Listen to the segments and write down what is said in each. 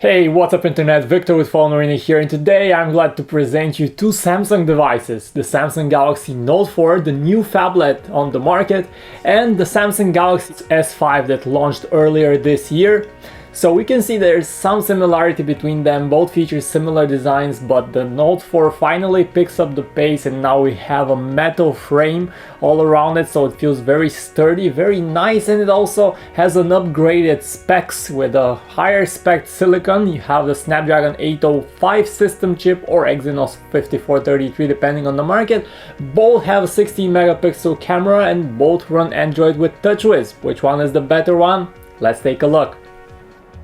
Hey, what's up internet, Victor with PhoneArena here, and today I'm glad to present you two Samsung devices, the Samsung Galaxy Note 4, the new phablet on the market, and the Samsung Galaxy S5 that launched earlier this year. So we can see there's some similarity between them, both feature similar designs, but the Note 4 finally picks up the pace and now we have a metal frame all around it, so it feels very sturdy, very nice, and it also has an upgraded specs with a higher spec silicon. You have the Snapdragon 805 system chip or Exynos 5433 depending on the market. Both have a 16 megapixel camera and both run Android with TouchWiz. Which one is the better one? Let's take a look.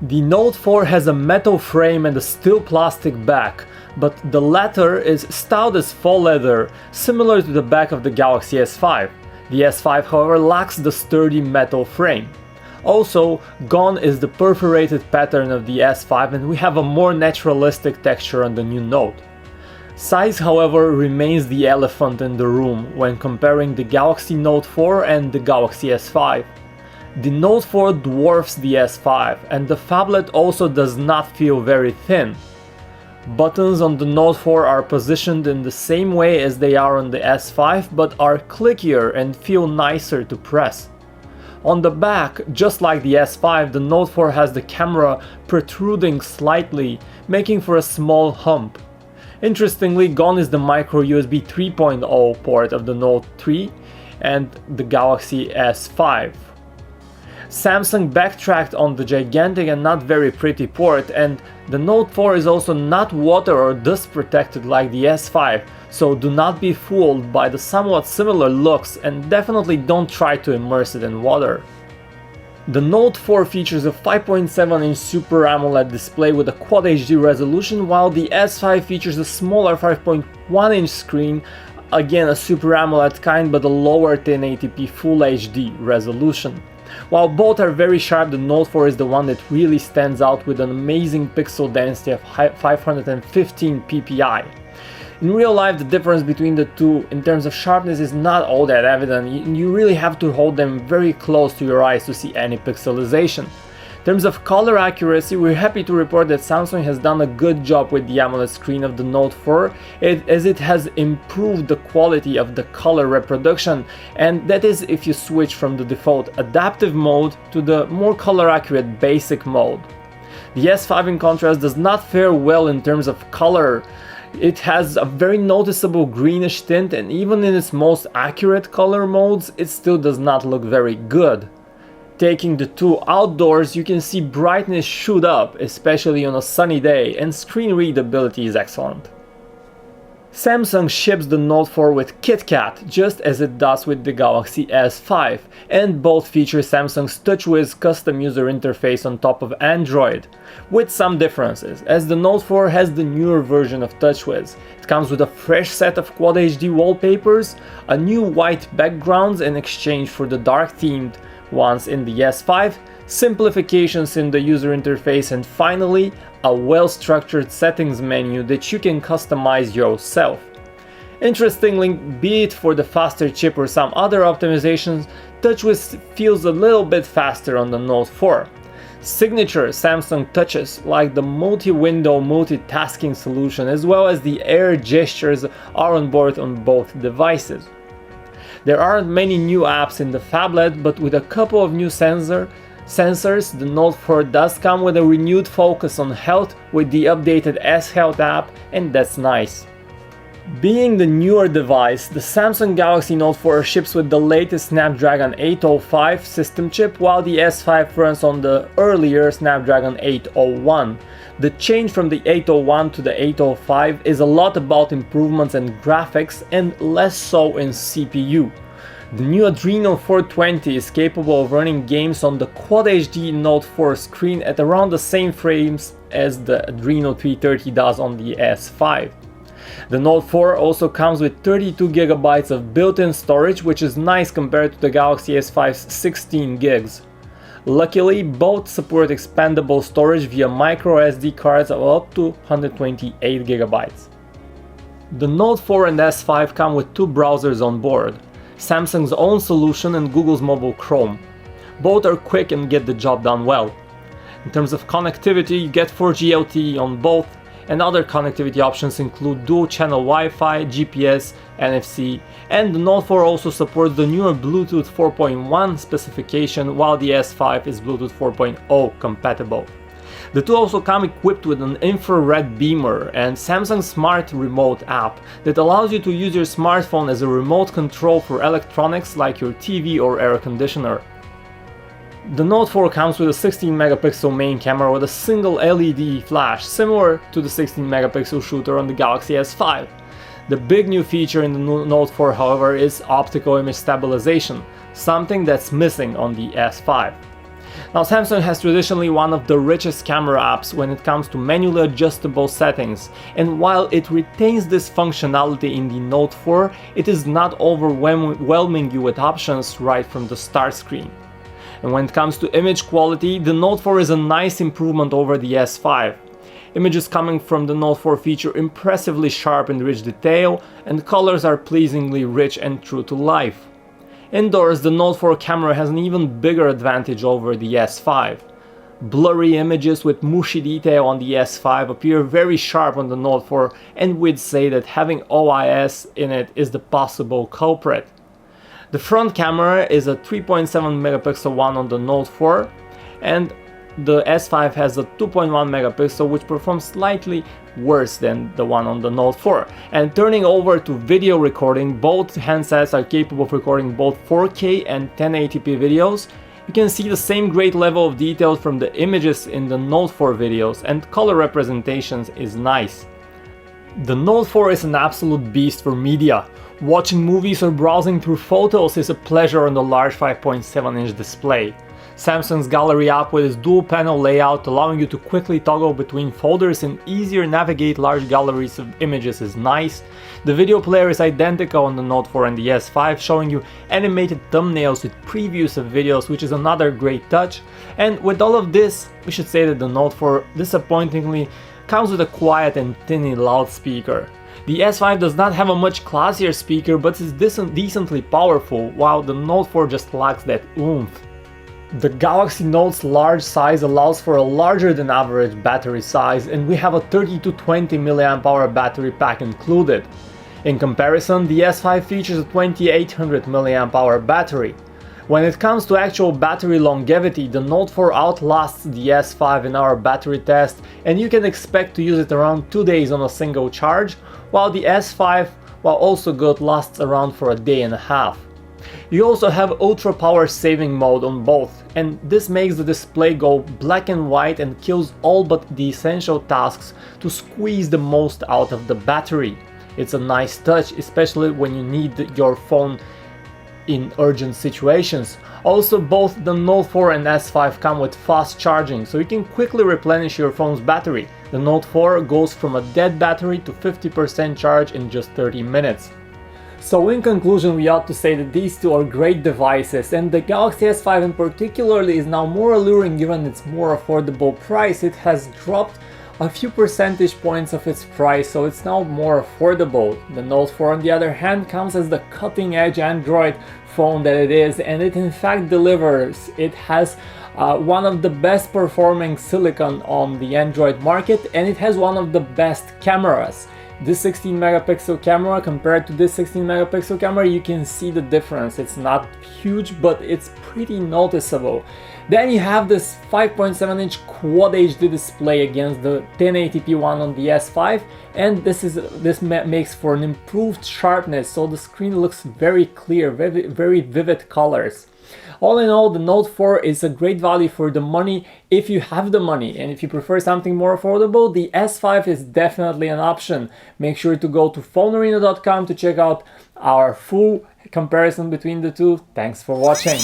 The Note 4 has a metal frame and a steel plastic back, but the latter is stout as faux leather, similar to the back of the Galaxy S5. The S5, however, lacks the sturdy metal frame. Also, gone is the perforated pattern of the S5 and we have a more naturalistic texture on the new Note. Size, however, remains the elephant in the room when comparing the Galaxy Note 4 and the Galaxy S5. The Note 4 dwarfs the S5 and the phablet also does not feel very thin. Buttons on the Note 4 are positioned in the same way as they are on the S5 but are clickier and feel nicer to press. On the back, just like the S5, the Note 4 has the camera protruding slightly, making for a small hump. Interestingly, gone is the micro USB 3.0 port of the Note 3 and the Galaxy S5. Samsung backtracked on the gigantic and not very pretty port, and the Note 4 is also not water or dust protected like the S5, so do not be fooled by the somewhat similar looks and definitely don't try to immerse it in water. The Note 4 features a 5.7-inch Super AMOLED display with a Quad HD resolution, while the S5 features a smaller 5.1-inch screen, again a Super AMOLED kind but a lower 1080p Full HD resolution. While both are very sharp, the Note 4 is the one that really stands out with an amazing pixel density of 515 ppi. In real life, the difference between the two in terms of sharpness is not all that evident. You really have to hold them very close to your eyes to see any pixelization. In terms of color accuracy, we're happy to report that Samsung has done a good job with the AMOLED screen of the Note 4 as it has improved the quality of the color reproduction, and that is if you switch from the default adaptive mode to the more color accurate basic mode. The S5 in contrast does not fare well in terms of color. It has a very noticeable greenish tint, and even in its most accurate color modes it still does not look very good. Taking the two outdoors, you can see brightness shoot up, especially on a sunny day, and screen readability is excellent. Samsung ships the Note 4 with KitKat, just as it does with the Galaxy S5, and both feature Samsung's TouchWiz custom user interface on top of Android, with some differences, as the Note 4 has the newer version of TouchWiz. It comes with a fresh set of Quad HD wallpapers, a new white backgrounds in exchange for the dark themed ones in the S5, simplifications in the user interface, and finally a well-structured settings menu that you can customize yourself. Interestingly, be it for the faster chip or some other optimizations, TouchWiz feels a little bit faster on the Note 4. Signature Samsung touches like the multi-window multitasking solution as well as the air gestures are on board on both devices. There aren't many new apps in the phablet, but with a couple of new sensors, the Note 4 does come with a renewed focus on health with the updated S Health app, and that's nice. Being the newer device, the Samsung Galaxy Note 4 ships with the latest Snapdragon 805 system chip, while the S5 runs on the earlier Snapdragon 801. The change from the 801 to the 805 is a lot about improvements in graphics and less so in CPU. The new Adreno 420 is capable of running games on the Quad HD Note 4 screen at around the same frames as the Adreno 330 does on the S5. The Note 4 also comes with 32GB of built-in storage, which is nice compared to the Galaxy S5's 16 gigs. Luckily, both support expandable storage via micro SD cards of up to 128GB. The Note 4 and S5 come with two browsers on board, Samsung's own solution and Google's Mobile Chrome. Both are quick and get the job done well. In terms of connectivity, you get 4G LTE on both, and other connectivity options include dual channel Wi-Fi, GPS, NFC, and the Note 4 also supports the newer Bluetooth 4.1 specification, while the S5 is Bluetooth 4.0 compatible. The two also come equipped with an infrared beamer and Samsung Smart Remote app that allows you to use your smartphone as a remote control for electronics like your TV or air conditioner. The Note 4 comes with a 16 megapixel main camera with a single LED flash, similar to the 16 megapixel shooter on the Galaxy S5. The big new feature in the Note 4, however, is optical image stabilization, something that's missing on the S5. Now, Samsung has traditionally one of the richest camera apps when it comes to manually adjustable settings, and while it retains this functionality in the Note 4, it is not overwhelming you with options right from the start screen. And when it comes to image quality, the Note 4 is a nice improvement over the S5. Images coming from the Note 4 feature impressively sharp and rich detail, and colors are pleasingly rich and true to life. Indoors, the Note 4 camera has an even bigger advantage over the S5. Blurry images with mushy detail on the S5 appear very sharp on the Note 4, and we'd say that having OIS in it is the possible culprit. The front camera is a 3.7 megapixel one on the Note 4, and the S5 has a 2.1 megapixel, which performs slightly worse than the one on the Note 4. And turning over to video recording, both handsets are capable of recording both 4K and 1080p videos. You can see the same great level of detail from the images in the Note 4 videos, and color representations is nice. The Note 4 is an absolute beast for media. Watching movies or browsing through photos is a pleasure on the large 5.7-inch display. Samsung's Gallery app with its dual panel layout, allowing you to quickly toggle between folders and easier navigate large galleries of images, is nice. The video player is identical on the Note 4 and the S5, showing you animated thumbnails with previews of videos, which is another great touch. And with all of this, we should say that the Note 4 disappointingly comes with a quiet and tinny loudspeaker. The S5 does not have a much classier speaker, but is decently powerful, while the Note 4 just lacks that oomph. The Galaxy Note's large size allows for a larger than average battery size, and we have a 30 to 20 mAh battery pack included. In comparison, the S5 features a 2800 mAh battery. When it comes to actual battery longevity, the Note 4 outlasts the S5 in our battery test, and you can expect to use it around 2 days on a single charge, while the S5, while also good, lasts around for a day and a half. You also have ultra power saving mode on both, and this makes the display go black and white and kills all but the essential tasks to squeeze the most out of the battery. It's a nice touch, especially when you need your phone in urgent situations. Also, both the Note 4 and S5 come with fast charging, so you can quickly replenish your phone's battery. The Note 4 goes from a dead battery to 50% charge in just 30 minutes. So in conclusion, we ought to say that these two are great devices, and the Galaxy S5 in particular is now more alluring given its more affordable price. It has dropped a few percentage points of its price, so it's now more affordable. The Note 4 on the other hand comes as the cutting-edge Android phone that it is, and it in fact delivers. It has one of the best performing silicon on the Android market, and it has one of the best cameras. This 16 megapixel camera compared to this 16 megapixel camera, you can see the difference. It's not huge, but it's pretty noticeable. Then you have this 5.7-inch Quad HD display against the 1080p one on the S5, and this makes for an improved sharpness, so the screen looks very clear, very vivid colors. All in all, the Note 4 is a great value for the money if you have the money, and if you prefer something more affordable, the S5 is definitely an option. Make sure to go to PhoneArena.com to check out our full comparison between the two. Thanks for watching.